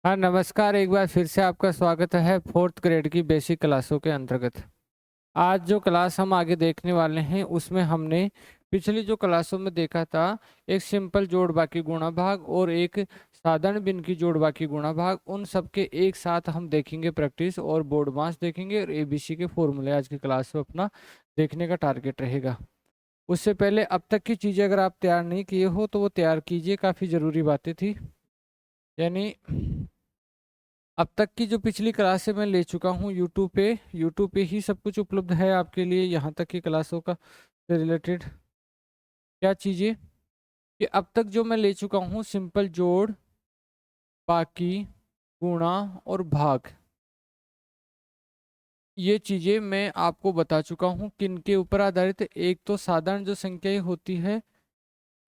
हाँ, नमस्कार। एक बार फिर से आपका स्वागत है फोर्थ ग्रेड की बेसिक क्लासों के अंतर्गत। आज जो क्लास हम आगे देखने वाले हैं उसमें हमने पिछली जो क्लासों में देखा था एक सिंपल जोड़ बाकी गुणा भाग और एक साधारण भिन्न की जोड़ बाकी गुणा भाग, उन सब के एक साथ हम देखेंगे प्रैक्टिस और बोर्ड मास देखेंगे और एबीसी के फॉर्मूले आज की क्लास में अपना देखने का टारगेट रहेगा। उससे पहले अब तक की चीज़ें अगर आप तैयार नहीं किए हो तो वो तैयार कीजिए, काफ़ी ज़रूरी बातें थी। यानी अब तक की जो पिछली क्लासें मैं ले चुका हूँ यूट्यूब पे ही सब कुछ उपलब्ध है आपके लिए, यहाँ तक की क्लासों का से रिलेटेड क्या चीज़ें कि अब तक जो मैं ले चुका हूँ सिंपल जोड़, बाकी, गुणा और भाग, ये चीज़ें मैं आपको बता चुका हूँ किन के ऊपर आधारित। एक तो साधारण जो संख्याएं होती है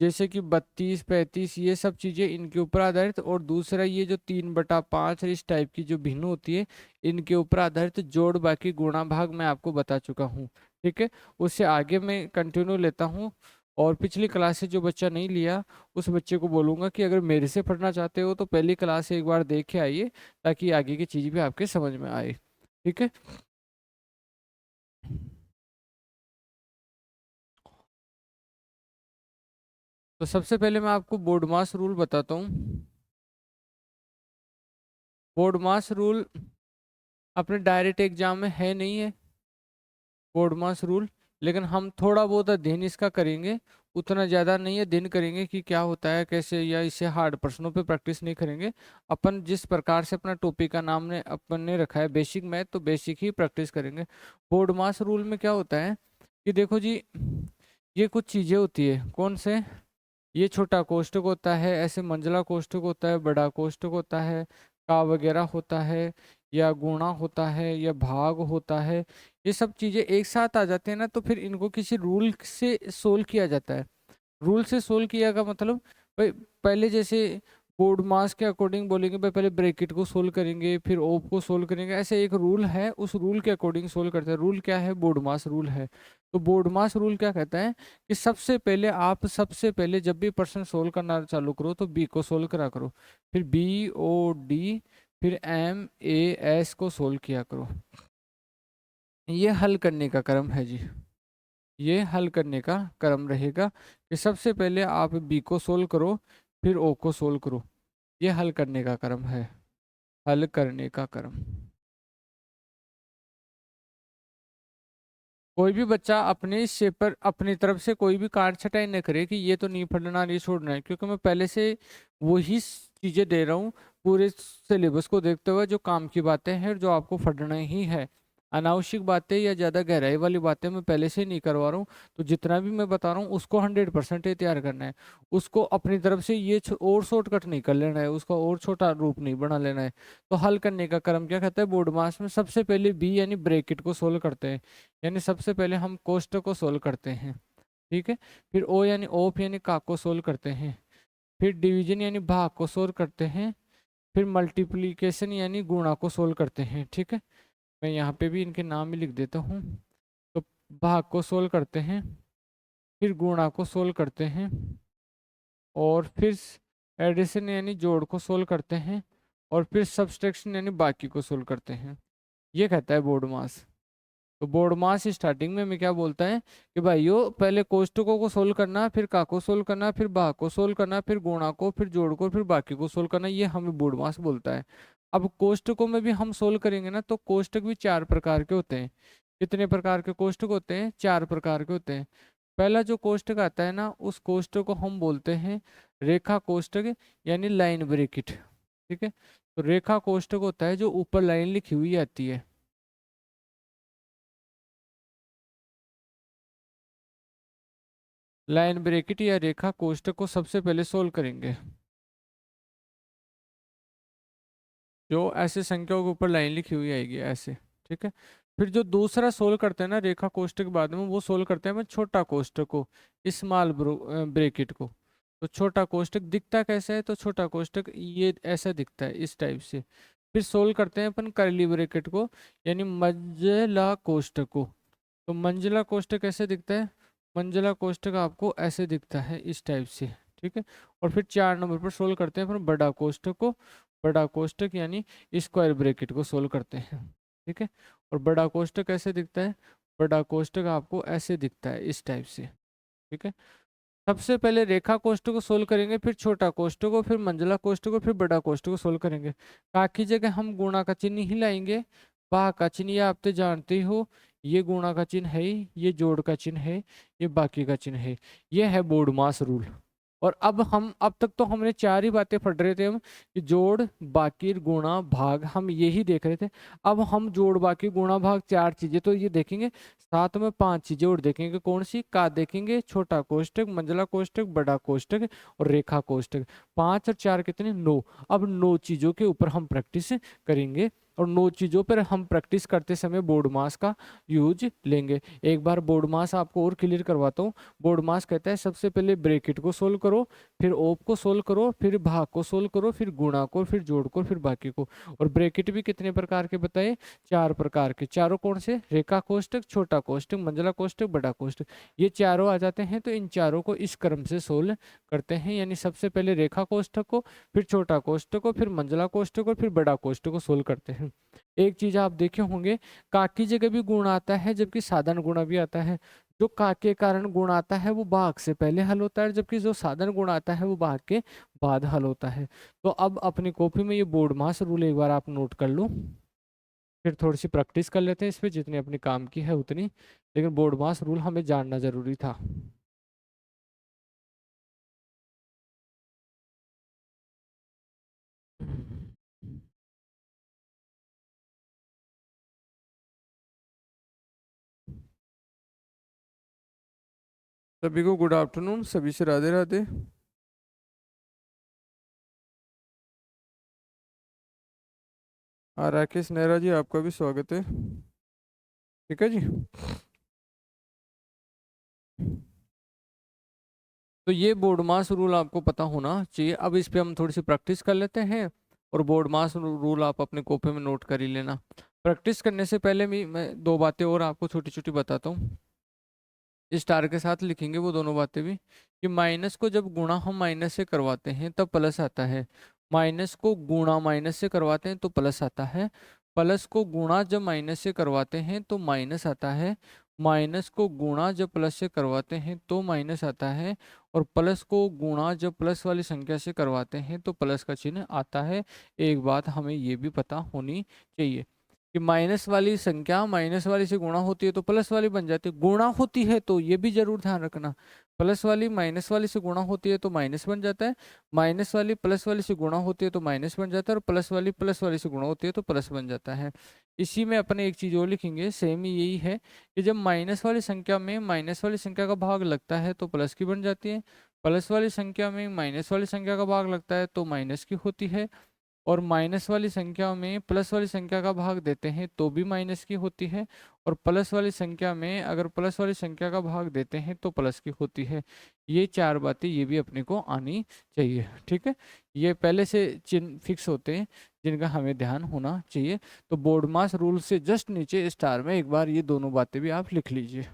जैसे कि 32 35 ये सब चीज़ें इनके ऊपर आधारित, और दूसरा ये जो 3/5 इस टाइप की जो भिन्न होती है इनके ऊपर आधारित जोड़ बाकी गुणा भाग मैं आपको बता चुका हूँ। ठीक है, उससे आगे मैं कंटिन्यू लेता हूँ। और पिछली क्लास से जो बच्चा नहीं लिया उस बच्चे को बोलूँगा कि अगर मेरे से पढ़ना चाहते हो तो पहली क्लास एक बार देख के आइए ताकि आगे की चीज़ भी आपके समझ में आए। ठीक है, तो सबसे पहले मैं आपको बोर्ड मास रूल बताता हूँ। बोर्ड मास रूल अपने डायरेक्ट एग्जाम में है नहीं है बोर्ड मास रूल, लेकिन हम थोड़ा बहुत अध्ययन इसका करेंगे, उतना ज़्यादा नहीं अध्ययन करेंगे कि क्या होता है कैसे, या इसे हार्ड प्रश्नों पे प्रैक्टिस नहीं करेंगे। अपन जिस प्रकार से अपना टॉपिक का नाम ने अपन ने रखा है बेसिक मैथ, तो बेसिक ही प्रैक्टिस करेंगे। बोर्ड मास रूल में क्या होता है कि देखो जी, ये कुछ चीज़ें होती है कौन से, ये छोटा कोष्ठक होता है, ऐसे मंझला कोष्ठक होता है, बड़ा कोष्ठक होता है, का वगैरह होता है, या गुणा होता है, या भाग होता है। ये सब चीजें एक साथ आ जाते हैं ना, तो फिर इनको किसी रूल से सोल्व किया जाता है। रूल से सोल्व किया का मतलब भाई, पहले जैसे बोर्ड मास के अकॉर्डिंग बोलेंगे भाई, पहले ब्रैकेट को सोल्व करेंगे फिर ओप को सोल्व करेंगे, ऐसे एक रूल है, उस रूल के अकॉर्डिंग सोल्व करते हैं। रूल क्या है? बोर्ड मास रूल है। तो बोर्ड मास रूल क्या कहता है कि सबसे पहले जब भी प्रश्न सोल्व करना चालू करो तो बी को सोल्व करा करो, फिर बी ओ डी फिर एम ए एस को सोल्व किया करो। ये हल करने का क्रम है जी, ये हल करने का क्रम रहेगा कि सबसे पहले आप बी को सोल्व करो फिर ओ को सोल्व करो। ये हल करने का क्रम है, हल करने का क्रम। कोई भी बच्चा अपने से पर अपनी तरफ से कोई भी काट छटाई न करे कि ये तो नहीं पढ़ना नहीं छोड़ना है, क्योंकि मैं पहले से वही चीजें दे रहा हूँ पूरे सिलेबस को देखते हुए, जो काम की बातें हैं जो आपको पढ़ना ही है। अनावश्यक बातें या ज़्यादा गहराई वाली बातें मैं पहले से नहीं करवा रहा हूँ। तो जितना भी मैं बता रहा हूँ उसको 100% तैयार करना है, उसको अपनी तरफ से ये और शॉर्टकट नहीं कर लेना है, उसका और छोटा रूप नहीं बना लेना है। तो हल करने का क्रम क्या कहता है बोर्ड मास में? सबसे पहले बी यानी ब्रैकेट को सोल्व करते हैं, यानी सबसे पहले हम कोष्ठक को सोल्व करते हैं। ठीक है, फिर ओ यानी ओप यानी का को सोल्व करते हैं, फिर डिवीजन यानी भाग को सोल्व करते हैं, फिर मल्टीप्लिकेशन यानी गुणा को सोल्व करते हैं। ठीक है, मैं यहाँ पे भी इनके नाम ही लिख देता हूँ। तो भाग को सोल्व करते हैं, फिर गुणा को सोल्व करते हैं, और फिर एडिशन यानी जोड़ को सोल्व करते हैं, और फिर सब्सट्रैक्शन यानी बाकी को सोल्व करते हैं। ये कहता है बोर्ड मास। तो बोर्ड मास स्टार्टिंग में हमें क्या बोलता है कि भाइयों पहले कोष्ठकों को सोल्व करना, फिर का को सोल्व करना, फिर भाग को सोल्व करना, फिर गुणा को, फिर जोड़ को, फिर बाकी को सोल्व करना, ये हमें बोर्ड मास बोलता है। अब कोष्ठकों में भी हम सोल्व करेंगे ना, तो कोष्ठक भी चार प्रकार के होते हैं। कितने प्रकार के कोष्ठक होते हैं? चार प्रकार के होते हैं। पहला जो कोष्ठक आता है ना, उस कोष्ठक को हम बोलते हैं रेखा कोष्ठक यानी लाइन ब्रैकेट। ठीक है, तो रेखा कोष्ठक होता है जो ऊपर लाइन लिखी हुई आती है। लाइन ब्रैकेट या रेखा कोष्ठक को सबसे पहले सोल्व करेंगे, जो ऐसे संख्याओं के ऊपर लाइन लिखी हुई आएगी ऐसे। ठीक है, फिर जो दूसरा सोल्व करते हैं ना रेखा कोष्ठक के बाद में, वो सोल्व करते हैं छोटा कोष्ठक को, स्मॉल ब्रैकेट को। तो छोटा कोष्ठक दिखता कैसा है? तो छोटा कोष्ठक ये ऐसा दिखता है इस टाइप से। फिर सोल्व करते हैं अपन कर्ली ब्रैकेट को यानी मंझला कोष्ठक को। तो मंझला कोष्ठक कैसे दिखता है? मंझला कोष्ठक आपको ऐसे दिखता है इस टाइप से। ठीक है, और फिर 4 नंबर पर सोल्व करते हैं फिर बड़ा कोष्ठक को। बड़ा कोष्टक यानी स्क्वायर ब्रैकेट को सोल्व करते हैं। ठीक है, और बड़ा कोष्टक कैसे दिखता है? बड़ा कोष्टक आपको ऐसे दिखता है, इस टाइप से। ठीक है, सबसे पहले रेखा कोष्टक को सोल्व करेंगे, फिर छोटा कोष्टक को, फिर मंझला कोष्टक को, फिर बड़ा कोष्टक को सोल्व करेंगे। का की जगह हम गुणा का चिन्ह ही लाएंगे। बा का चिन्ह ये आप तो जानते ही हो, ये गुणा का चिन्ह है, ये जोड़ का चिन्ह है, ये बाकी का चिन्ह है। ये है बोडमास रूल। और अब तक तो हमने चार ही बातें पढ़ रहे थे हम, कि जोड़ बाकी गुणा भाग, हम यही देख रहे थे। अब हम जोड़ बाकी गुणा भाग चार चीजें तो ये देखेंगे, साथ में पांच चीजें और देखेंगे। कौन सी? का देखेंगे, छोटा कोष्टक, मंझला कोष्टक, बड़ा कोष्टक और रेखा कोष्टक। पांच और चार कितने? 9। अब 9 चीजों के ऊपर हम प्रैक्टिस करेंगे, और 9 चीजों पर हम प्रैक्टिस करते समय बोर्ड मास का यूज लेंगे। एक बार बोर्ड मास आपको और क्लियर करवाता हूँ। बोर्ड मास कहता है सबसे पहले ब्रैकेट को सोल्व करो, फिर ओप को सोल्व करो, फिर भाग को सोल्व करो, फिर गुणा को, फिर जोड़ को, फिर बाकी को। और ब्रैकेट भी कितने प्रकार के बताए? 4 प्रकार के। चारों कौन से? रेखा कोष्टक, छोटा कोष्टक, मंझला कोष्टक, बड़ा कोष्टक। ये चारों आ जाते हैं, तो इन चारों को इस क्रम से सोल्व करते हैं। यानी सबसे पहले रेखा कोष्टक को, फिर छोटा कोष्टक को, फिर मंझला कोष्टक को, फिर बड़ा कोष्टक को सोल्व करते हैं। एक चीज आप देखे होंगे, का की जगह भी गुण आता है, जबकि साधारण गुणा भी आता है। जो का के कारण गुण आता है वो भाग से पहले हल होता है, जबकि जो साधारण गुण आता है वो भाग के बाद हल होता है। तो अब अपनी कॉपी में ये बोर्ड मास रूल एक बार आप नोट कर लो, फिर थोड़ी सी प्रैक्टिस कर लेते हैं इस पे, जितनी अपने काम की है उतनी। लेकिन बोर्ड मास रूल हमें जानना जरूरी था। सभी को गुड आफ्टरनून, सभी से राधे राधे। राकेश नेहरा जी, आपका भी स्वागत है। ठीक है जी। तो ये बोर्ड मास रूल आपको पता होना चाहिए। अब इस पे हम थोड़ी सी प्रैक्टिस कर लेते हैं, और बोर्ड मास रूल आप अपने कॉपी में नोट कर ही लेना। प्रैक्टिस करने से पहले मैं दो बातें और आपको छोटी छोटी बताता हूँ। स्टार के साथ लिखेंगे वो दोनों बातें भी, कि माइनस को जब गुणा हम माइनस से करवाते हैं तब प्लस आता है। माइनस को गुणा माइनस से करवाते हैं तो प्लस आता है। प्लस को गुणा जब माइनस से करवाते हैं तो माइनस आता है। माइनस को गुणा जब प्लस से करवाते हैं तो माइनस आता है। और प्लस को गुणा जब प्लस वाली संख्या से करवाते हैं तो प्लस का चिन्ह आता है। एक बात हमें ये भी पता होनी चाहिए कि माइनस वाली संख्या माइनस वाली से गुणा होती है तो प्लस वाली बन जाती है, गुणा होती है तो ये भी जरूर ध्यान रखना, प्लस वाली माइनस वाली से गुणा होती है तो माइनस बन जाता है, माइनस वाली प्लस वाली से गुणा होती है तो माइनस बन जाता है, और प्लस वाली से गुणा होती है तो प्लस बन जाता है। इसी में अपने एक चीज और लिखेंगे, सेम ही यही है कि जब माइनस वाली संख्या में माइनस वाली संख्या का भाग लगता है तो प्लस की बन जाती है, प्लस वाली संख्या में माइनस वाली संख्या का भाग लगता है तो माइनस की होती है, और माइनस वाली संख्या में प्लस वाली संख्या का भाग देते हैं तो भी माइनस की होती है, और प्लस वाली संख्या में अगर प्लस वाली संख्या का भाग देते हैं तो प्लस की होती है। ये चार बातें ये भी अपने को आनी चाहिए। ठीक है, ये पहले से चिन्ह फिक्स होते हैं जिनका हमें ध्यान होना चाहिए। तो बोर्ड मास रूल से जस्ट नीचे स्टार में एक बार ये दोनों बातें भी आप लिख लीजिए।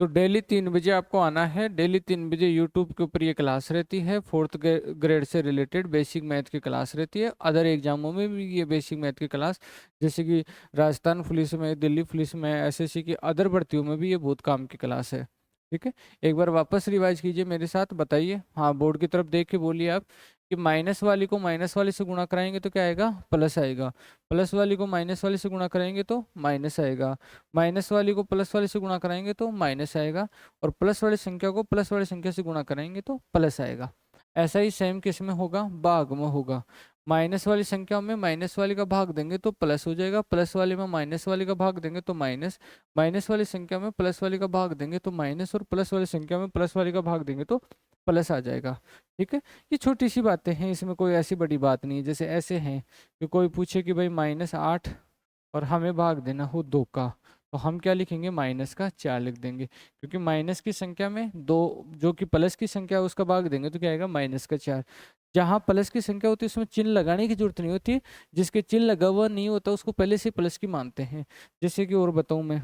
तो डेली 3 बजे आपको आना है। डेली 3 बजे यूट्यूब के ऊपर ये क्लास रहती है, फोर्थ ग्रेड से रिलेटेड बेसिक मैथ की क्लास रहती है। अदर एग्जामों में भी ये बेसिक मैथ की क्लास, जैसे कि राजस्थान पुलिस में, दिल्ली पुलिस में, एसएससी की अदर भर्तियों में भी ये बहुत काम की क्लास है। ठीक है, एक बार वापस रिवाइज कीजिए मेरे साथ, बताइए। हाँ, बोर्ड की तरफ देख के बोलिए आप, कि माइनस वाली को माइनस वाली से गुणा कराएंगे तो क्या आएगा? प्लस आएगा। प्लस वाली को माइनस वाली से गुणा कराएंगे तो माइनस आएगा। माइनस वाली को प्लस वाली से गुणा कराएंगे तो माइनस आएगा, और प्लस वाली संख्या को प्लस वाली संख्या से गुणा कराएंगे तो प्लस आएगा। ऐसा ही सेम किस में होगा? भाग में होगा। माइनस वाली संख्या में माइनस वाली का भाग देंगे तो प्लस हो जाएगा, प्लस वाली में माइनस वाली का भाग देंगे तो माइनस, माइनस वाली संख्या में प्लस वाली का भाग देंगे तो माइनस, और प्लस वाली संख्या में प्लस वाली का भाग देंगे तो प्लस आ जाएगा। ठीक है, ये छोटी सी बातें हैं, इसमें कोई ऐसी बड़ी बात नहीं है। जैसे ऐसे हैं कि कोई पूछे कि भाई -8 और हमें भाग देना हो 2 का, तो हम क्या लिखेंगे? माइनस का 4 लिख देंगे, क्योंकि माइनस की संख्या में दो, जो कि प्लस की संख्या है उसका भाग देंगे तो क्या आएगा? -4। जहाँ प्लस की संख्या होती है उसमें चिन्ह लगाने की जरूरत नहीं होती, जिसके चिन्ह लगा हुआ नहीं होता उसको पहले से प्लस की मानते हैं। जैसे कि और बताऊं मैं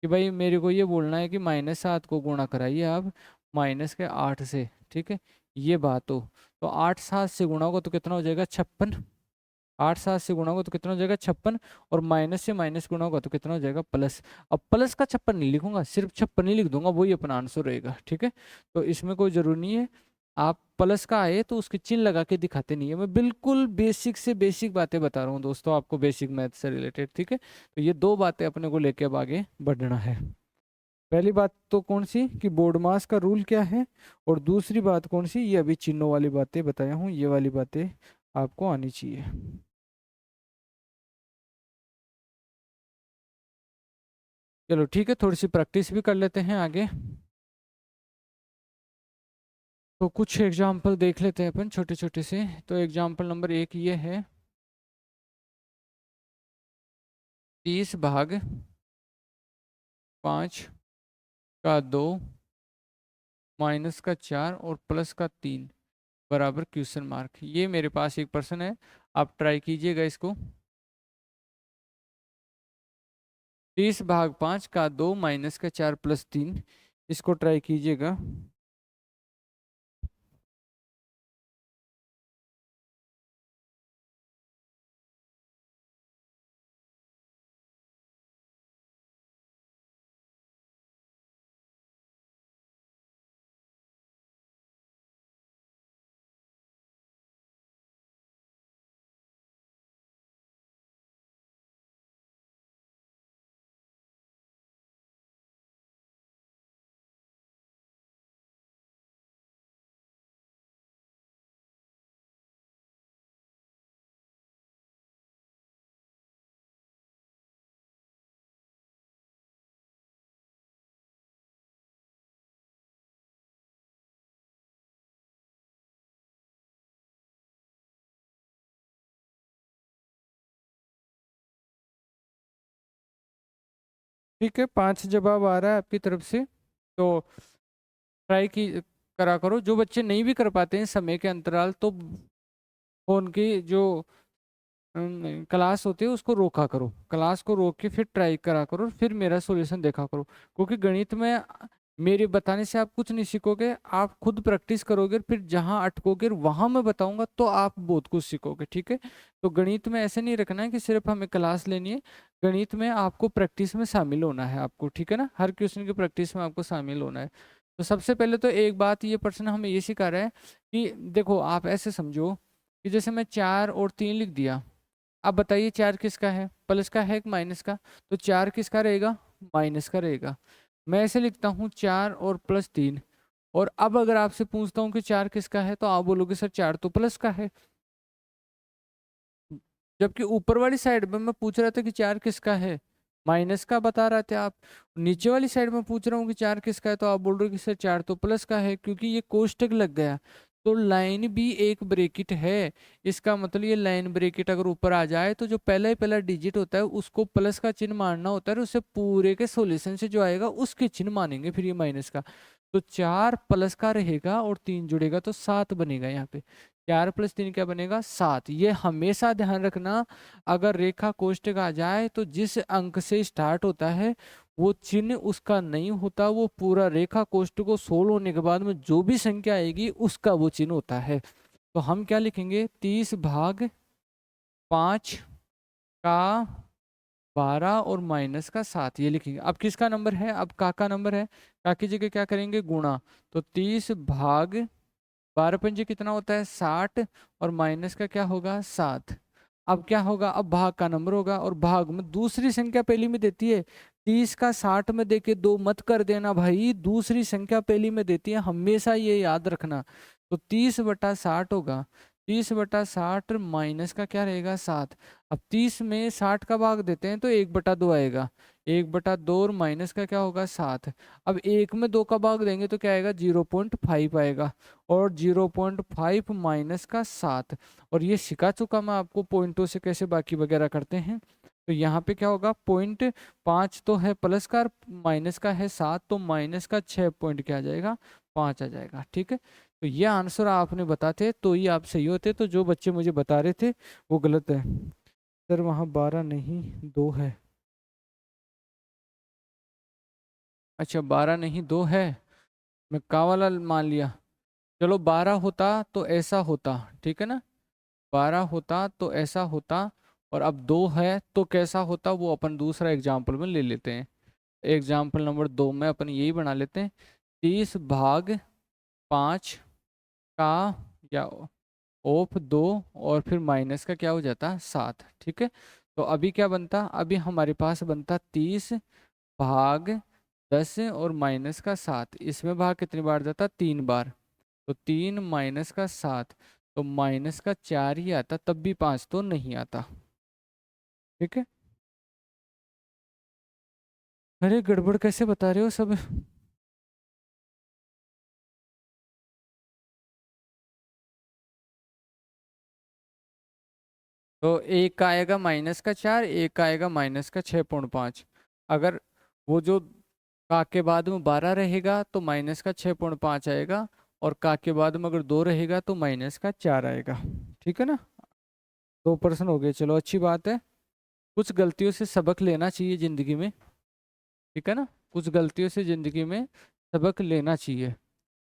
कि भाई मेरे को ये बोलना है कि -7 को गुणा कराइए आप -8 से, ठीक है, ये बात हो तो 8 7 से गुणा होगा तो कितना हो जाएगा 56, 8 7 से गुणा होगा तो कितना हो जाएगा 56, और माइनस से माइनस गुणा होगा तो कितना हो जाएगा प्लस। अब प्लस का 56 नहीं लिखूंगा, सिर्फ 56 ही लिख दूंगा, वही अपना आंसर रहेगा, ठीक है। तो इसमें कोई जरूरी नहीं है आप प्लस का आए तो उसके चिन्ह लगा के दिखाते नहीं है, मैं बिल्कुल बेसिक से बेसिक बातें बता रहा हूँ दोस्तों आपको, बेसिक मैथ से रिलेटेड, ठीक है। तो ये दो बातें अपने को लेके अब आगे बढ़ना है। पहली बात तो कौन सी कि बोर्ड मास का रूल क्या है, और दूसरी बात कौन सी, ये अभी चिन्हों वाली बातें बताया हूँ, ये वाली बातें आपको आनी चाहिए। चलो ठीक है, थोड़ी सी प्रैक्टिस भी कर लेते हैं आगे। तो कुछ एग्जाम्पल देख लेते हैं अपन छोटे छोटे से। तो एग्जाम्पल नंबर 1 ये है, 30/5 का 2 -4 और +3 बराबर क्वेश्चन मार्क। ये मेरे पास एक प्रश्न है, आप ट्राई कीजिएगा इसको। 30/5 का 2 -4 +3, इसको ट्राई कीजिएगा। ठीक है, 5 जवाब आ रहा है आपकी तरफ से, तो ट्राई की करा करो। जो बच्चे नहीं भी कर पाते हैं समय के अंतराल, तो फोन की जो क्लास होती है उसको रोका करो, क्लास को रोक के फिर ट्राई करा करो, फिर मेरा सॉल्यूशन देखा करो। क्योंकि गणित में मेरे बताने से आप कुछ नहीं सीखोगे, आप खुद प्रैक्टिस करोगे, फिर जहां अटकोगे वहां मैं बताऊंगा तो आप बहुत कुछ सीखोगे, ठीक है। तो गणित में ऐसे नहीं रखना है कि सिर्फ हमें क्लास लेनी है, गणित में आपको प्रैक्टिस में शामिल होना है आपको, ठीक है ना, हर क्वेश्चन की प्रैक्टिस में आपको शामिल होना है। तो सबसे पहले तो एक बात ये प्रश्न हमें ये सिखा रहा है कि देखो आप ऐसे समझो कि जैसे मैं 4 और 3 लिख दिया, अब बताइए 4 किसका है, प्लस का है कि माइनस का, तो 4 किसका रहेगा, माइनस का रहेगा। मैं ऐसे लिखता हूँ 4 और +3, और अब अगर आपसे पूछता हूँ कि 4 किसका है, तो आप बोलोगे सर 4 तो प्लस का है, जबकि ऊपर वाली साइड में मैं पूछ रहा था कि 4 किसका है, माइनस का बता रहे थे आप। नीचे वाली साइड में पूछ रहा हूँ कि 4 किसका है, तो आप बोल रहे हो कि सर 4 तो प्लस का है, क्योंकि ये कोष्टक लग गया। तो लाइन भी एक ब्रेकेट है, इसका मतलब ये लाइन ब्रेकेट अगर ऊपर आ जाए तो जो पहला ही पहला डिजिट होता है उसको प्लस का चिन्ह मानना होता है, और उससे पूरे के सॉल्यूशन से जो आएगा उसके चिन्ह मानेंगे फिर ये माइनस का। तो 4 प्लस का रहेगा और 3 जुड़ेगा तो 7 बनेगा यहाँ पे। 4 + 3 क्या बनेगा 7। ये हमेशा ध्यान रखना, अगर रेखा कोष्टक आ जाए तो जिस अंक से स्टार्ट होता है वो चिन्ह उसका नहीं होता, वो पूरा रेखा कोष्टक को सोल्व होने के बाद में जो भी संख्या आएगी उसका वो चिन्ह होता है। तो हम क्या लिखेंगे, 30/5 का 12 और -7 ये लिखेंगे। अब किसका नंबर है, अब का नंबर है, का की जगह क्या करेंगे गुणा, तो 30/12 कितना होता है 60, और माइनस का क्या होगा 7। अब क्या होगा, अब भाग का नंबर होगा, और भाग में दूसरी संख्या पहली में देती है, 30 का 60 में देके 2 मत कर देना भाई, दूसरी संख्या पहली में देती है, हमेशा ये याद रखना। तो 30/60 होगा, 30/60 माइनस का क्या रहेगा 7। अब 30 में 60 का भाग देते हैं तो 1/2 आएगा, 1/2 और माइनस का क्या होगा 7। अब 1 में 2 का भाग देंगे तो क्या आएगा 0.5 आएगा, और 0.5 माइनस का 7। और ये सिखा चुका मैं आपको पॉइंटों से कैसे बाकी वगैरह करते हैं। तो यहाँ पे क्या होगा, 0.5 तो है प्लस का, माइनस का है 7, तो माइनस का 6 पॉइंट क्या आ जाएगा 5 आ जाएगा, ठीक है। तो ये आंसर आपने बताते तो ही आप सही होते, तो जो बच्चे मुझे बता रहे थे वो गलत है। सर वहाँ 12 नहीं 2 है। अच्छा 12 नहीं 2 है, मैं का वाला मान लिया। चलो 12 होता तो ऐसा होता, ठीक है ना, 12 होता तो ऐसा होता, और अब 2 है तो कैसा होता वो अपन दूसरा एग्जाम्पल में ले लेते हैं। एग्जाम्पल नंबर 2 में अपन यही बना लेते हैं, 30/5 का या ऑफ 2, और फिर माइनस का क्या हो जाता 7, ठीक है। तो अभी क्या बनता, अभी हमारे पास बनता 30/10 और माइनस का 7, इसमें भाग कितनी बार जाता 3 बार, तो 3 माइनस का 7, तो माइनस का 4 ही आता, तब भी 5 तो नहीं आता, ठीक है। अरे गड़बड़ कैसे बता रहे हो सब। तो एक का आएगा माइनस का 4, एक का आएगा माइनस का 6.5। अगर वो जो का के बाद में 12 रहेगा तो माइनस का 6.5 आएगा, और का के बाद में अगर 2 रहेगा तो माइनस का 4 आएगा, ठीक है ना। 2% हो गए, चलो अच्छी बात है। कुछ गलतियों से सबक लेना चाहिए जिंदगी में, ठीक है ना, कुछ गलतियों से जिंदगी में सबक लेना चाहिए।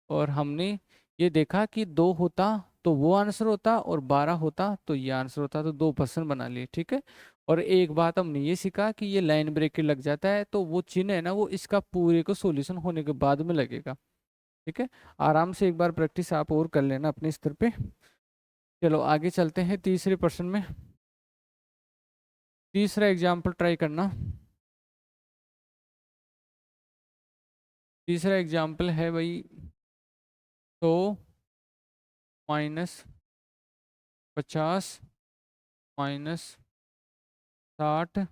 और हमने ये देखा कि 2 होता तो वो आंसर होता, और 12 होता तो ये आंसर होता, तो 2% बना लिए, ठीक है। और एक बात हमने ये सीखा कि ये लाइन ब्रेक लग जाता है तो वो चिन्ह है ना वो इसका पूरे को सॉल्यूशन होने के बाद में लगेगा, ठीक है। आराम से एक बार प्रैक्टिस आप और कर लेना अपने स्तर पे। चलो आगे चलते हैं तीसरे प्रश्न में। तीसरा एग्जाम्पल ट्राई करना। तीसरा एग्जाम्पल है भाई, तो -50 -60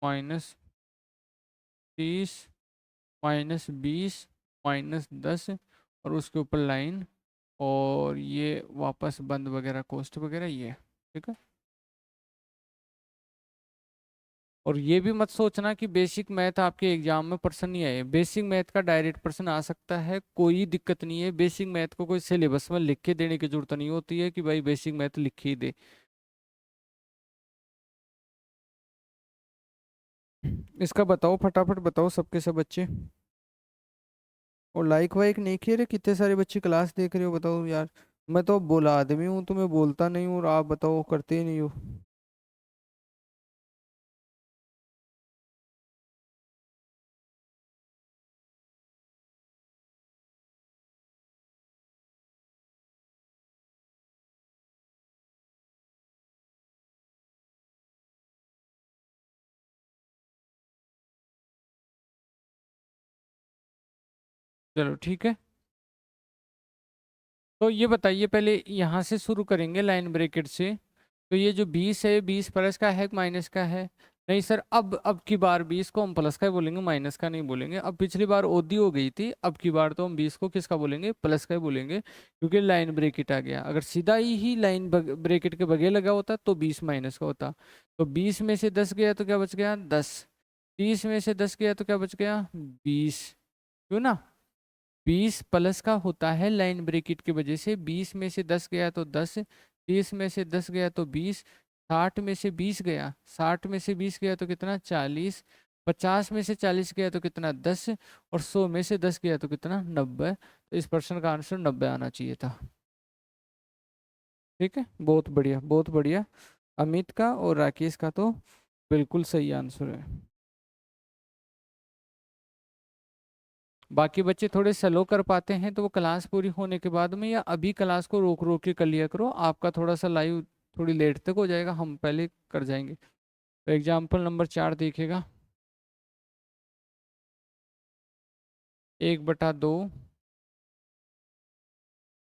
-30 -20 -10, और उसके ऊपर लाइन, और ये वापस बंद वगैरह कोष्ट वगैरह ये, ठीक है। और ये भी मत सोचना कि बेसिक मैथ आपके एग्जाम में प्रश्न नहीं आए, बेसिक मैथ का डायरेक्ट प्रश्न आ सकता है, कोई दिक्कत नहीं है। बेसिक मैथ को कोई सिलेबस में लिख के देने की जरूरत नहीं होती है कि भाई बेसिक मैथ लिख ही दे। इसका बताओ फटाफट बताओ सबके सब बच्चे। और लाइक वाइक नहीं किए रे, कितने सारे बच्चे क्लास देख रहे हो बताओ यार। मैं तो बोला आदमी हूँ, तुम्हें बोलता नहीं हूँ और आप बताओ करते ही नहीं हो। चलो ठीक है। तो ये बताइए, पहले यहाँ से शुरू करेंगे लाइन ब्रैकेट से। तो ये जो 20 है, 20 प्लस का है कि माइनस का है? नहीं सर, अब की बार 20 को हम प्लस का ही बोलेंगे, माइनस का नहीं बोलेंगे। अब पिछली बार ओडी हो गई थी, अब की बार तो हम 20 को किसका बोलेंगे, प्लस का ही बोलेंगे, क्योंकि लाइन ब्रैकेट आ गया। अगर सीधा ही लाइन ब्रैकेट के बगैर लगा होता तो 20 माइनस का होता। तो 20 में से 10 गया तो क्या बच गया 10, 30 में से 10 गया तो क्या बच गया 20, क्यों ना। 20 प्लस का होता है लाइन ब्रैकेट की वजह से, 20 में से 10 गया तो 10, 30 में से 10 गया तो 20, 60 में से 20 गया, 60 में से 20 गया तो कितना 40, 50 में से 40 गया तो कितना 10, और 100 में से 10 गया तो कितना 90। तो इस प्रश्न का आंसर 90 आना चाहिए था, ठीक है। बहुत बढ़िया बहुत बढ़िया। अमित का और राकेश का तो बिल्कुल सही आंसर है। बाकी बच्चे थोड़े स्लो कर पाते हैं तो वो क्लास पूरी होने के बाद में, या अभी क्लास को रोक रोक के कर लिया करो, आपका थोड़ा सा लाइव थोड़ी लेट तक हो जाएगा, हम पहले कर जाएंगे। तो एग्जाम्पल नंबर 4 देखिएगा। 1/2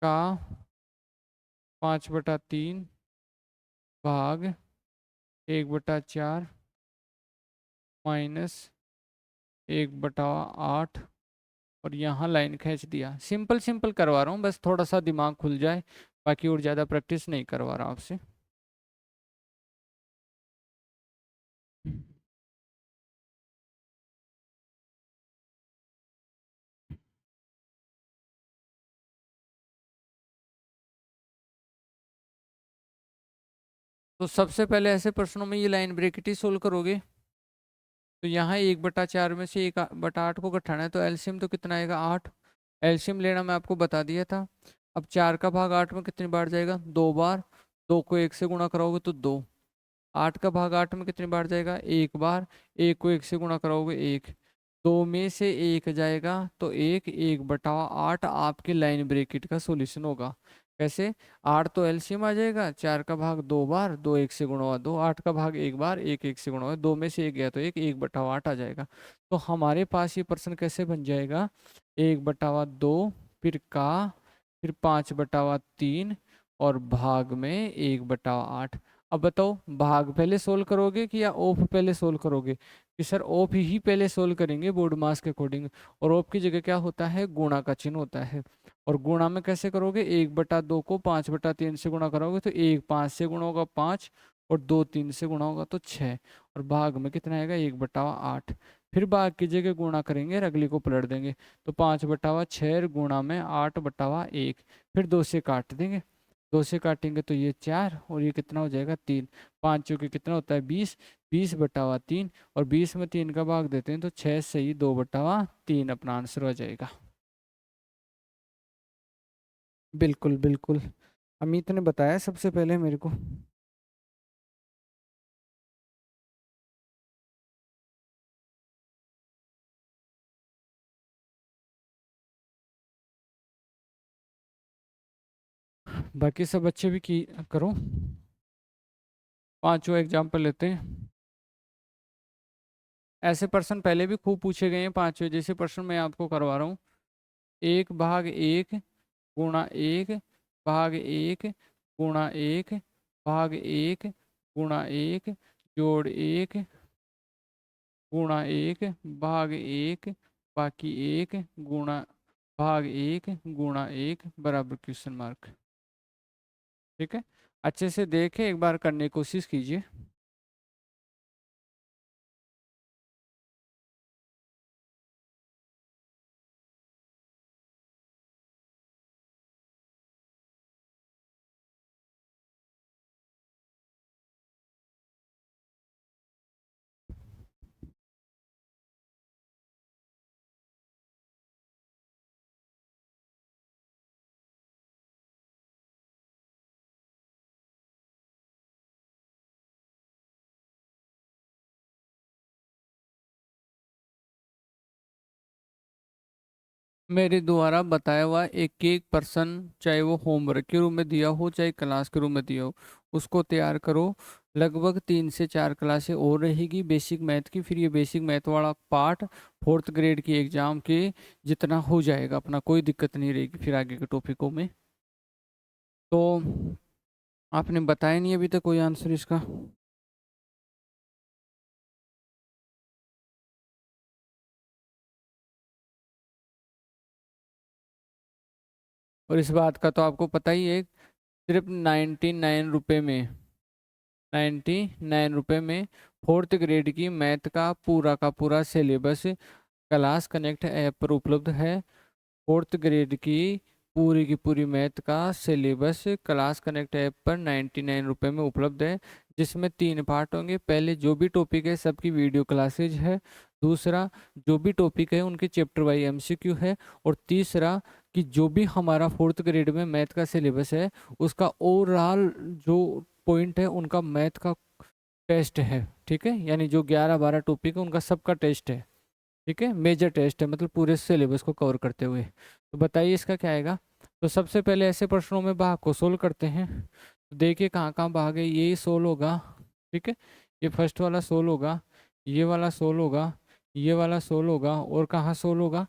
का 5/3 भाग 1/4 माइनस 1/8, और यहाँ लाइन खींच दिया। सिंपल सिंपल करवा रहा हूँ, बस थोड़ा सा दिमाग खुल जाए, बाकी और ज़्यादा प्रैक्टिस नहीं करवा रहा आपसे। तो सबसे पहले ऐसे प्रश्नों में ये लाइन ब्रैकेट ही सोल्व करोगे। तो यहाँ 1/4 में से 1/8 को घटाना है, तो एलसीएम तो कितना आएगा 8। एलसीएम लेना मैं आपको बता दिया था। अब 4 का भाग 8 में कितनी बार जाएगा, 2 बार। 2 को 1 से गुणा कराओगे तो 2। 8 का भाग 8 में कितनी बार जाएगा, 1 बार। 1 को 1 से गुणा कराओगे 1। 2 में से 1 जाएगा तो 1/8 आपके लाइन ब्रैकेट का सॉल्यूशन होगा। कैसे, 8 तो एलसीएम आ जाएगा, 4 का भाग 2 बार, 2 1 से गुणा हुआ 2, 8 का भाग 1 बार, 1 1 से गुणा हुआ 2 में से 1 गया तो 1/8 आ जाएगा। तो हमारे पास ये प्रश्न कैसे बन जाएगा, 1/2, फिर का, फिर 5/3 और भाग में 1/8। अब बताओ भाग पहले सोल्व करोगे कि या ऑफ पहले सोल्व करोगे, कि सर ऑफ ही पहले सोल्व करेंगे बोर्ड मास के अकॉर्डिंग। और ऑफ की जगह क्या होता है, गुणा का चिन्ह होता है। और गुणा में कैसे करोगे, 1/2 को 5/3 से गुणा करोगे तो 1 5 से गुणा होगा 5, और 2 3 से गुणा होगा तो 6, और भाग में कितना आएगा 1/8। फिर भाग की जगह गुणा करेंगे और अगली को पलट देंगे, तो 5/6 गुणा में 8/1, फिर 2 से काट देंगे। 2 से काटेंगे तो ये 4 और ये कितना हो जाएगा 3। 5 चौके कितना होता है 20, 20/3, और 20 में 3 का भाग देते हैं तो 6 सही 2/3 अपना आंसर हो जाएगा। बिल्कुल बिल्कुल, अमित ने बताया सबसे पहले मेरे को। बाकी सब बच्चे भी की करो। पांचवा एग्जाम्पल लेते हैं। ऐसे प्रश्न पहले भी खूब पूछे गए हैं, पांचवे जैसे प्रश्न मैं आपको करवा रहा हूँ। 1/1 गुणा 1 भाग 1 गुणा 1 भाग 1 गुणा 1 जोड़ 1 गुणा 1 भाग 1 बाकी 1 गुणा भाग 1 गुणा 1 बराबर क्वेश्चन मार्क। ठीक है, अच्छे से देखे, एक बार करने की कोशिश कीजिए। मेरे द्वारा बताया हुआ एक एक पर्सन, चाहे वो होमवर्क के रूप में दिया हो चाहे क्लास के रूप में दिया हो, उसको तैयार करो। लगभग 3 से 4 क्लासें और रहेगी बेसिक मैथ की, फिर ये बेसिक मैथ वाला पार्ट 4th ग्रेड की एग्जाम के जितना हो जाएगा अपना, कोई दिक्कत नहीं रहेगी फिर आगे के टॉपिकों में। तो आपने बताया नहीं अभी तक कोई आंसर इसका। और इस बात का तो आपको पता ही है, सिर्फ 99 रुपये में, 99 रुपये में 4th ग्रेड की मैथ का पूरा सिलेबस क्लास कनेक्ट ऐप पर उपलब्ध है। 4th ग्रेड की पूरी मैथ का सिलेबस क्लास कनेक्ट ऐप पर 99 रुपये में उपलब्ध है, जिसमें 3 पार्ट होंगे। पहले जो भी टॉपिक है सबकी वीडियो क्लासेज है, दूसरा जो भी टॉपिक है उनके चैप्टर वाइज एमसीक्यू है, और तीसरा कि जो भी हमारा 4th ग्रेड में मैथ का सिलेबस है उसका ओवरऑल जो पॉइंट है उनका मैथ का टेस्ट है। ठीक है, यानी जो 11 12 टॉपिक है उनका सबका टेस्ट है। ठीक है, मेजर टेस्ट है, मतलब पूरे सिलेबस को कवर करते हुए। तो बताइए इसका क्या आएगा। तो सबसे पहले ऐसे प्रश्नों में भाग को सोल्व करते हैं। तो देखिए कहाँ कहाँ भाग है, ये सोल्व होगा। ठीक है, ये फर्स्ट वाला सोल्व होगा, ये वाला सोल्व होगा, ये वाला सोल्व होगा, और कहाँ सोल्व होगा,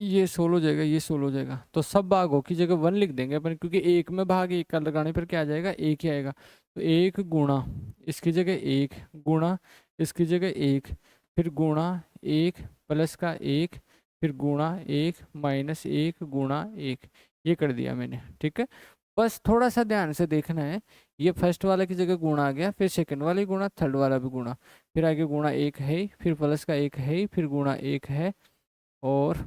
ये सोल्व हो जाएगा, ये सोल्व हो जाएगा। तो सब भागों की जगह 1 लिख देंगे अपन, क्योंकि एक में भाग एक का लगाने पर क्या आ जाएगा, एक ही आएगा। तो 1 गुणा इसकी जगह 1 गुणा इसकी जगह 1, फिर गुणा 1 प्लस का 1, फिर गुणा 1 माइनस 1 गुणा 1, ये कर दिया मैंने। ठीक है, बस थोड़ा सा ध्यान से देखना है, ये फर्स्ट वाले की जगह गुणा आ गया, फिर सेकंड वाले गुणा, थर्ड वाला भी गुणा, फिर आगे गुणा 1 है ही, फिर प्लस का 1 है ही, फिर गुणा 1 है, और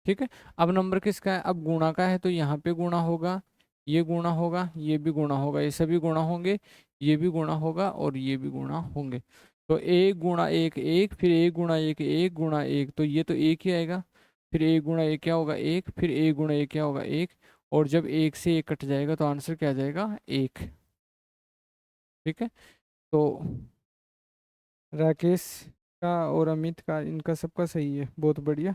ठीक है। अब नंबर किसका है, अब गुणा का है तो यहाँ पे गुणा होगा, ये गुणा होगा, ये भी गुणा होगा, ये सभी गुणा होंगे, ये भी गुणा होगा और ये भी गुणा होंगे। तो एक गुणा एक एक, फिर एक गुणा एक गुणा एक, तो ये तो एक ही आएगा। फिर एक गुणा एक क्या होगा, एक, फिर एक गुणा एक क्या होगा, एक। और जब एक से एक कट जाएगा तो आंसर क्या आ जाएगा, एक। ठीक है। तो राकेश का और अमित का, इनका सबका सही है, बहुत बढ़िया।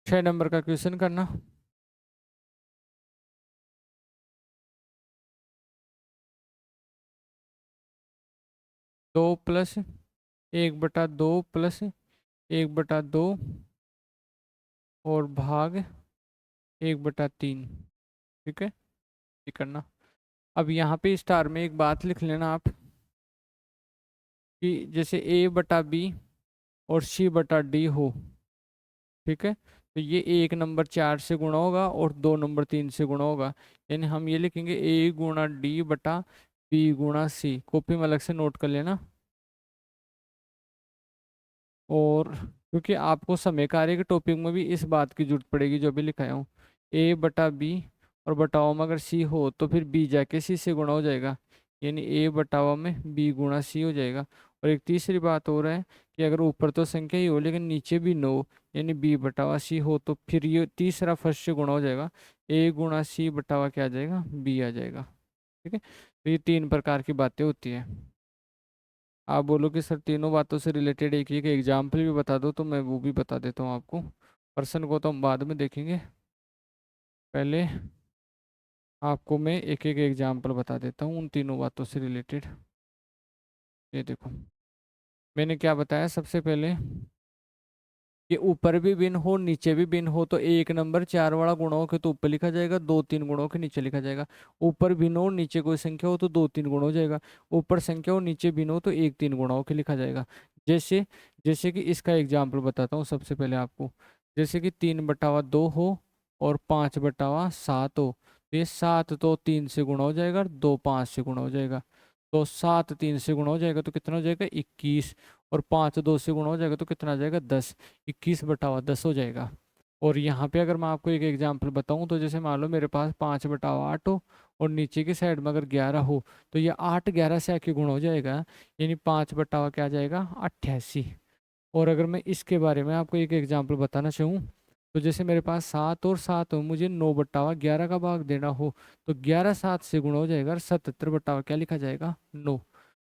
6 नंबर का क्वेश्चन करना। 2+1/2 प्लस 1/2 और भाग 1/3। ठीक है, ये करना। अब यहाँ पे स्टार में एक बात लिख लेना आप, कि जैसे A/B और C/D हो। ठीक है, तो ये एक नंबर 4 से गुणा होगा और 2 नंबर 3 से गुणा होगा। यानी हम ये लिखेंगे A×D/B×C। कॉपी में अलग से नोट कर लेना। और क्योंकि आपको समय कार्य के टॉपिक में भी इस बात की जरूरत पड़ेगी जो भी लिखाया हूँ, A/B और बटाव में अगर C हो तो फिर B जाके C से गुणा हो जाएगा, यानी A/, में B×C हो जाएगा। और एक तीसरी बात हो रहा है कि अगर ऊपर तो संख्या ही हो लेकिन नीचे भी न हो, यानी B/C हो, तो फिर ये तीसरा फर्स्ट से गुणा हो जाएगा, A×C/, क्या आ जाएगा, B आ जाएगा। ठीक है, तो ये 3 प्रकार की बातें होती है। आप बोलो कि सर तीनों बातों से रिलेटेड एक एक एग्जाम्पल भी बता दो, तो मैं वो भी बता देता हूँ आपको। पर्सन को तो हम बाद में देखेंगे, पहले आपको मैं एक एक एग्जाम्पल बता देता हूँ उन तीनों बातों से रिलेटेड। ये देखो, मैंने क्या बताया सबसे पहले कि ऊपर भी भिन्न हो नीचे भी भिन्न हो तो एक नंबर 4 वाला गुणों के तो ऊपर लिखा जाएगा, 2 3 गुणों के नीचे लिखा जाएगा। ऊपर भिन्न हो नीचे कोई संख्या हो तो 2 3 गुणा हो जाएगा। ऊपर संख्या हो नीचे भिन्न हो तो 1 3 गुणों के लिखा जाएगा। जैसे जैसे कि इसका एग्जाम्पल बताता हूँ सबसे पहले आपको। जैसे कि 3/2 हो और 5/7 हो, तो ये 7 तो 3 से गुणा हो जाएगा और 2 5 से गुणा हो जाएगा। तो 7 3 से गुणा हो जाएगा तो कितना हो जाएगा, 21। और 5 2 से गुणा हो जाएगा तो कितना आ जाएगा, 10। 21/10 हो जाएगा। और यहाँ पे अगर मैं आपको एक एग्जांपल बताऊं तो जैसे मान लो मेरे पास 5/8 हो और नीचे की साइड में अगर 11 हो, तो ये 8 11 से आके गुणा हो जाएगा, यानी 5/, क्या आ जाएगा, 88। और अगर मैं इसके बारे में आपको एक एग्जांपल बताना चाहूँ, तो जैसे मेरे पास 7 और 7 हो, मुझे 9/11 का भाग देना हो, तो 11 7 से गुणा हो जाएगा और 77/, क्या लिखा जाएगा, 9।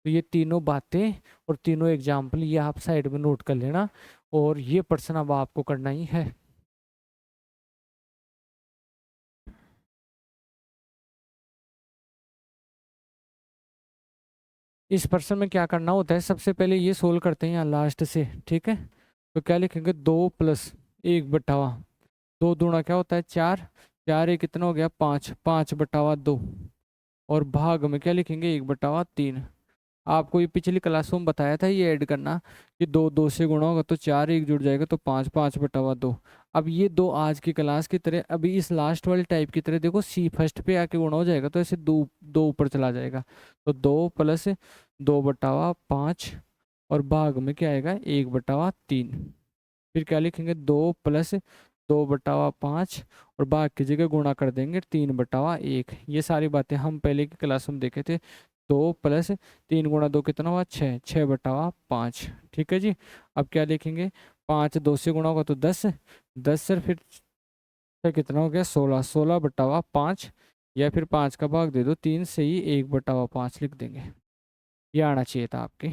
तो ये तीनों बातें और तीनों एग्जाम्पल ये आप साइड में नोट कर लेना, और ये प्रश्न अब आपको करना ही है। इस प्रश्न में क्या करना होता है, सबसे पहले ये सोल्व करते हैं यहाँ लास्ट से। ठीक है, तो क्या लिखेंगे, 2+1/, 2 दूना क्या होता है, 4, 4 एक कितना हो गया, 5, 5/2। और भाग में क्या लिखेंगे, 1/3। आपको ये पिछली क्लासों में बताया था ये ऐड करना, कि 2 2 से गुणा होगा तो 4 एक जुड़ जाएगा तो 5, 5/2। अब ये दो आज की क्लास की तरह, अभी इस लास्ट वाले टाइप की तरह देखो, सी फर्स्ट पे आके गुणा हो जाएगा तो ऐसे दो दो ऊपर चला जाएगा, तो 2+2/5। और भाग में क्या आएगा, 1/3। फिर क्या लिखेंगे, 2+2/5 और भाग की जगह गुणा कर देंगे 3/1। ये सारी बातें हम पहले की क्लास में देखे थे। 2+3 × 2 कितना हुआ, 6, 6/5। ठीक है जी। अब क्या लिखेंगे, 5 2 से गुणा होगा तो 10, 10 सर फिर कितना हो गया, 16, 16/5। या फिर 5 का भाग दे दो 3 से ही, 1/5 लिख देंगे। ये आना चाहिए था आपके।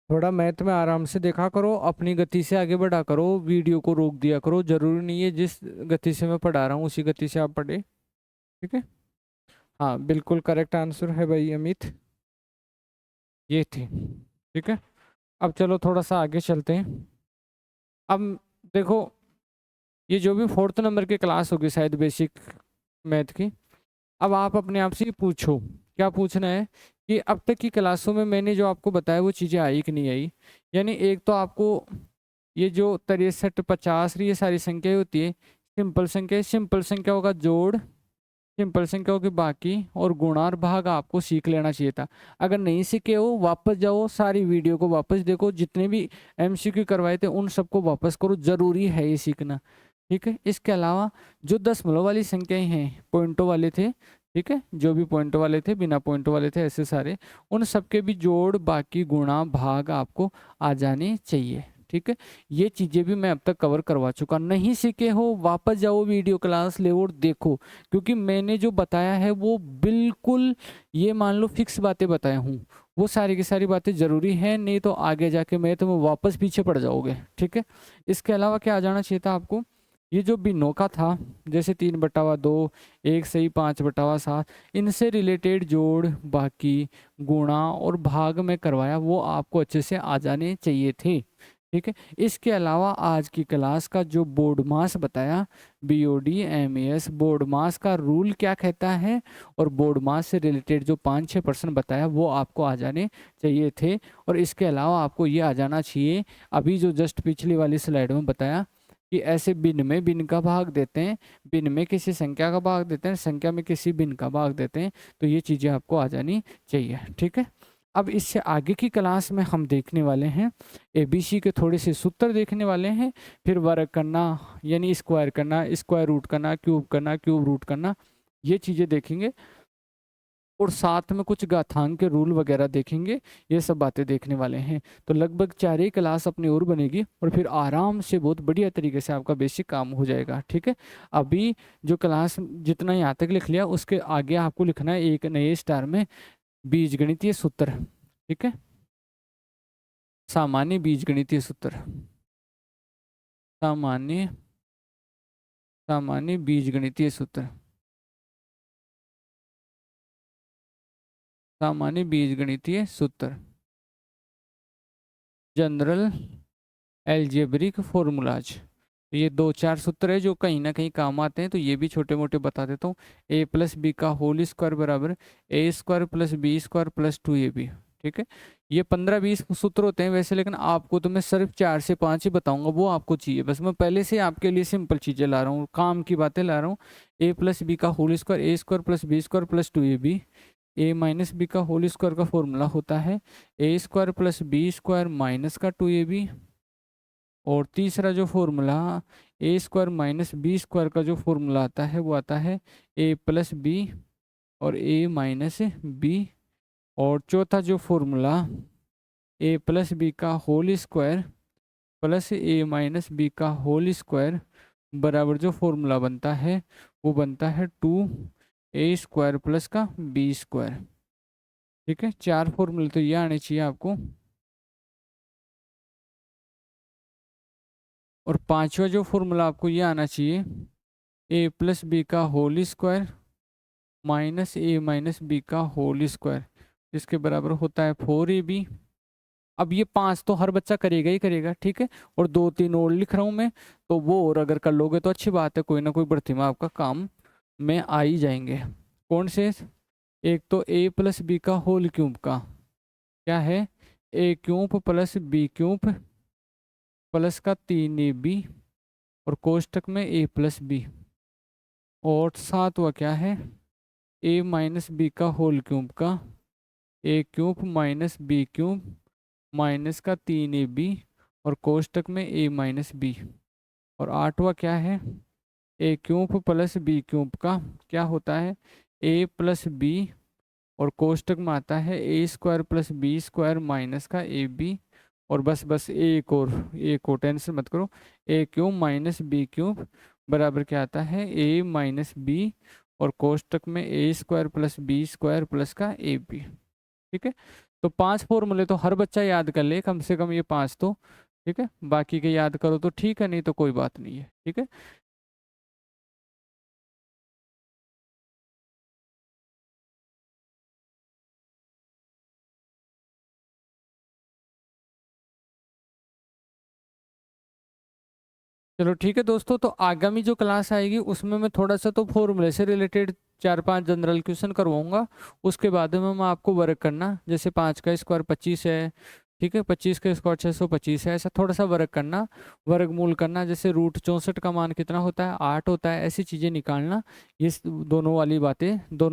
थोड़ा मैथ में आराम से देखा करो, अपनी गति से आगे बढ़ा करो, वीडियो को रोक दिया करो, जरूरी नहीं है जिस गति से मैं पढ़ा रहा हूँ उसी गति से आप पढ़े। ठीक है, हाँ बिल्कुल करेक्ट आंसर है भाई अमित, ये थी। ठीक है, अब चलो थोड़ा सा आगे चलते हैं। अब देखो, ये जो भी 4th नंबर की क्लास होगी शायद बेसिक मैथ की, अब आप अपने आप से ये पूछो, क्या पूछना है कि अब तक की क्लासों में मैंने जो आपको बताया वो चीज़ें आई कि नहीं आई। यानी एक तो आपको ये जो 63 50 ये सारी संख्याएं होती है सिंपल संख्या, सिंपल संख्याओं का जोड़, सिंपल संख्याओं की बाकी और गुणा और भाग आपको सीख लेना चाहिए था। अगर नहीं सीखे हो वापस जाओ, सारी वीडियो को वापस देखो, जितने भी एमसीक्यू करवाए थे उन सबको वापस करो, जरूरी है ये सीखना। ठीक है, इसके अलावा जो दशमलव वाली संख्याएं हैं, पॉइंटों वाले थे, ठीक है, जो भी पॉइंटों वाले थे बिना पॉइंटों वाले थे ऐसे सारे, उन सबके भी जोड़ बाकी गुणा भाग आपको आ जाने चाहिए। ठीक है, ये चीजें भी मैं अब तक कवर करवा चुका। नहीं सीखे हो वापस जाओ वीडियो क्लास ले और देखो, क्योंकि मैंने जो बताया है वो बिल्कुल ये मान लो फिक्स बातें बताया हूँ, वो सारी की सारी बातें जरूरी है, नहीं तो आगे जाके मैं तुम्हें वापस पीछे पड़ जाओगे। ठीक है, इसके अलावा क्या आ जाना चाहिए था आपको, ये जो बिनों का था जैसे 3/2, 1/5/7, इनसे रिलेटेड जोड़ बाकी गुणा और भाग में करवाया, वो आपको अच्छे से आ जाने चाहिए थे। ठीक है, इसके अलावा आज की क्लास का जो बोर्ड मास बताया, BOD MAS, बोर्ड मास का रूल क्या कहता है और बोर्ड मास से रिलेटेड जो 5-6% बताया वो आपको आ जाने चाहिए थे। और इसके अलावा आपको ये आ जाना चाहिए, अभी जो जस्ट पिछली वाली स्लाइड में बताया कि ऐसे भिन्न में भिन्न का भाग देते हैं, भिन्न में किसी संख्या का भाग देते हैं, संख्या में किसी भिन्न का भाग देते हैं, तो ये चीज़ें आपको आ जानी चाहिए। ठीक है, अब इससे आगे की क्लास में हम देखने वाले हैं ABC के थोड़े से सूत्र देखने वाले हैं, फिर वर्ग करना यानी स्क्वायर करना, स्क्वायर रूट करना, क्यूब रूट करना, ये चीज़ें देखेंगे, और साथ में कुछ घातांक के रूल वगैरह देखेंगे, ये सब बातें देखने वाले हैं। तो लगभग 4 ही क्लास अपनी ओर बनेगी और फिर आराम से बहुत बढ़िया तरीके से आपका बेसिक काम हो जाएगा। ठीक है, अभी जो क्लास जितना यहाँ तक लिख लिया उसके आगे आपको लिखना है एक नए स्टार में बीजगणितीय सूत्र। ठीक है, सामान्य बीजगणितीय सूत्र, सामान्य सामान्य बीजगणितीय सूत्र, सामान्य बीजगणितीय सूत्र, जनरल एल्जेब्रिक फॉर्मूलाज। ये 2-4 सूत्र है जो कहीं ना कहीं काम आते हैं, तो ये भी छोटे मोटे बता देता हूँ। A+B का होल स्क्वायर बराबर A² + B² + 2AB। ठीक है, ये 15-20 सूत्र होते हैं वैसे, लेकिन आपको तो मैं सिर्फ 4 से 5 ही बताऊंगा, वो आपको चाहिए बस। मैं पहले से आपके लिए सिंपल चीजें ला रहा हूँ, काम की बातें ला रहा हूँ। A+B का whole square A² + B² + 2AB। A-B का होल स्क्वायर का फॉर्मूला होता है A² + B² - 2AB। और तीसरा जो फॉर्मूला A² - B² का जो फॉर्मूला आता है वो आता है A+B और A-B। और चौथा जो फॉर्मूला A+B का होल स्क्वायर प्लस A-B का होल स्क्वायर बराबर जो फॉर्मूला बनता है वो बनता है 2A² प्लस का B²। ठीक है, 4 फॉर्मूले तो ये आने चाहिए आपको। और पांचवा जो फॉर्मूला आपको ये आना चाहिए A+B का होल स्क्वायर -A-B का होल स्क्वायर, इसके बराबर होता है 4AB। अब ये 5 तो हर बच्चा करेगा ही करेगा। ठीक है, और 2-3 और लिख रहा हूँ मैं, तो वो और अगर कर लोगे तो अच्छी बात है, कोई ना कोई भर्ती में आपका काम में आ ही जाएंगे। कौन से? एक तो A+B का होल क्यूब का क्या है A³ + B³ प्लस का 3AB और कोष्टक में A+B। और सातवा क्या है A-B का होल क्यूब का A³ - B³ माइनस का 3AB और कोष्टक में A-B। और आठवां क्या है A³ + B³ का क्या होता है A+B और कोष्टक में आता है A² + B² माइनस का AB। और बस एक और टेंशन मत करो, A³ - B³ बराबर क्या आता है A-B और कोष्टक में A² + B² प्लस का AB। ठीक है, तो 5 फॉर्मूले तो हर बच्चा याद कर ले कम से कम, ये 5 तो। ठीक है, बाकी के याद करो तो ठीक है, नहीं तो कोई बात नहीं है। ठीक है, चलो ठीक है दोस्तों, तो आगामी जो क्लास आएगी उसमें मैं थोड़ा सा तो फॉर्मूले से रिलेटेड 4-5 जनरल क्वेश्चन करवाऊंगा। उसके बाद में मैं आपको वर्क करना, जैसे 5 का स्क्वायर 25 है, ठीक है, 25 का स्क्वायर 625 है, ऐसा थोड़ा सा वर्क करना, वर्गमूल करना, जैसे रूट 64 का मान कितना होता है, 8 होता है, ऐसी चीज़ें निकालना। ये दोनों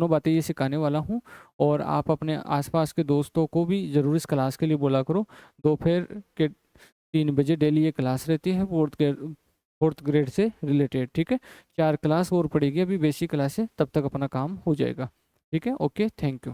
बातें ये सिखाने वाला हूँ। और आप अपने आसपास के दोस्तों को भी ज़रूर इस क्लास के लिए बोला करो। दोपहर के 3 बजे डेली ये क्लास रहती है, फोर्थ ग्रेड से रिलेटेड, ठीक है। 4 क्लास और पड़ेगी, अभी बेसिक क्लास है, तब तक अपना काम हो जाएगा। ठीक है, ओके, थैंक यू।